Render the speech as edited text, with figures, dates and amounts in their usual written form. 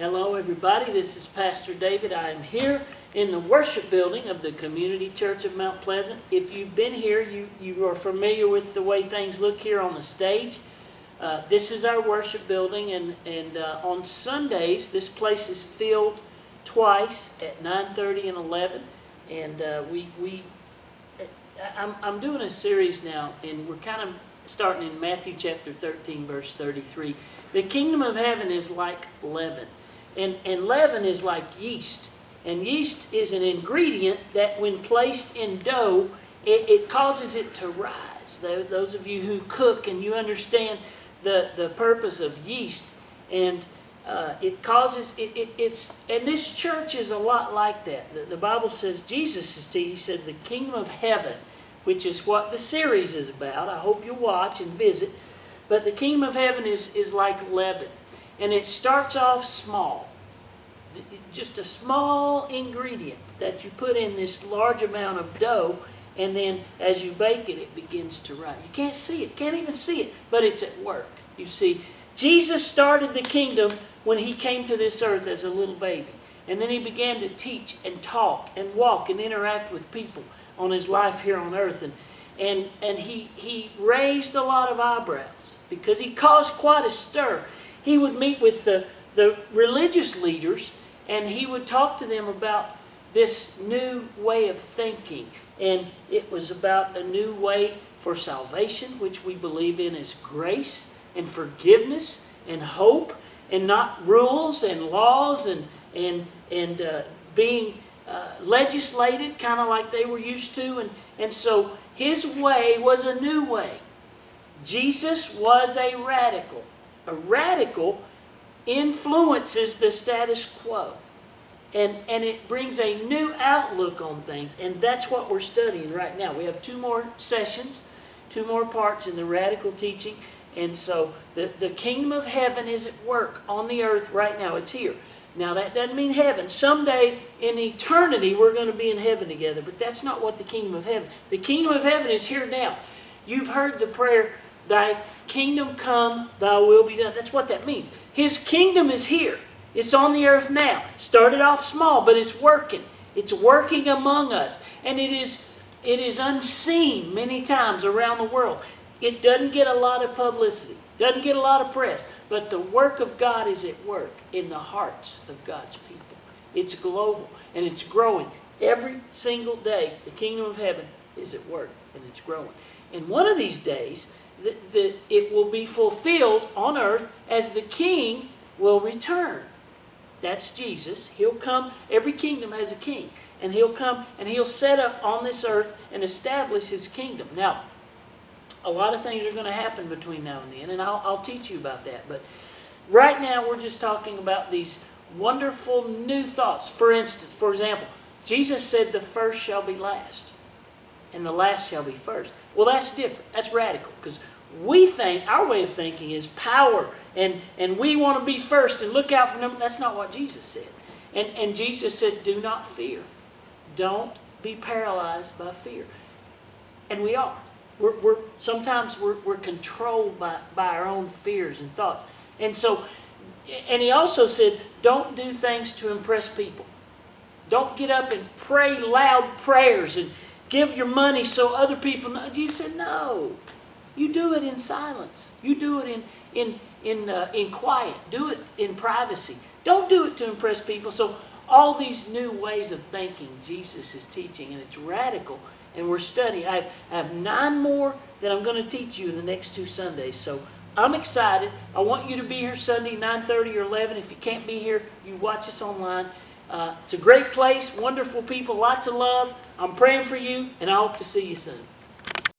Hello everybody, this is Pastor David. I am here in the worship building of the Community Church of Mount Pleasant. If you've been here, you are familiar with the way things look here on the stage. This is our worship building, and on Sundays this place is filled twice at 9:30 and 11. And I'm doing a series now, and we're kind of starting in Matthew chapter 13, verse 33. The kingdom of heaven is like leaven. And leaven is like yeast. And yeast is an ingredient that when placed in dough, it causes it to rise. Those of you who cook and you understand the purpose of yeast, and it causes, and this church is a lot like that. The Bible says, he said the kingdom of heaven, which is what the series is about. I hope you'll watch and visit. But the kingdom of heaven is like leaven. And it starts off small. Just a small ingredient that you put in this large amount of dough, and then as you bake it, it begins to rise. You can't see it, can't even see it, but it's at work. You see, Jesus started the kingdom when he came to this earth as a little baby. And then he began to teach and talk and walk and interact with people on his life here on earth. And he raised a lot of eyebrows because he caused quite a stir. He would meet with the religious leaders, and he would talk to them about this new way of thinking. And it was about a new way for salvation, which we believe in as grace and forgiveness and hope, and not rules and laws and being legislated kind of like they were used to. And so his way was a new way. Jesus was a radical. A radical influences the status quo. And it brings a new outlook on things. And that's what we're studying right now. We have 2 more sessions, 2 more parts in the radical teaching. And so the kingdom of heaven is at work on the earth right now. It's here. Now that doesn't mean heaven. Someday in eternity we're going to be in heaven together. But that's not what the kingdom of heaven. The kingdom of heaven is here now. You've heard the prayer, thy kingdom come, thy will be done. That's what that means. His kingdom is here. It's on the earth now. Started off small, but it's working. It's working among us. And it is unseen many times around the world. It doesn't get a lot of publicity. Doesn't get a lot of press. But the work of God is at work in the hearts of God's people. It's global and it's growing. Every single day, the kingdom of heaven is at work and it's growing. And one of these days, it will be fulfilled on earth as the king will return. That's Jesus. He'll come. Every kingdom has a king. And he'll come and he'll set up on this earth and establish his kingdom. Now, a lot of things are going to happen between now and then, and I'll teach you about that. But right now, we're just talking about these wonderful new thoughts. For instance, for example, Jesus said the first shall be last, and the last shall be first. Well, that's different. That's radical, because we think, our way of thinking is power, and we want to be first and look out for them. That's not what Jesus said. And Jesus said, do not fear. Don't be paralyzed by fear. And we are. Sometimes we're controlled by our own fears and thoughts. And so, and he also said, don't do things to impress people. Don't get up and pray loud prayers and give your money so other people know. Jesus said, no. You do it in silence. You do it in quiet. Do it in privacy. Don't do it to impress people. So all these new ways of thinking Jesus is teaching, and it's radical. And we're studying. I have 9 more that I'm going to teach you in the next 2 Sundays. So I'm excited. I want you to be here Sunday, 9:30 or 11. If you can't be here, you watch us online. It's a great place, wonderful people, lots of love. I'm praying for you, and I hope to see you soon.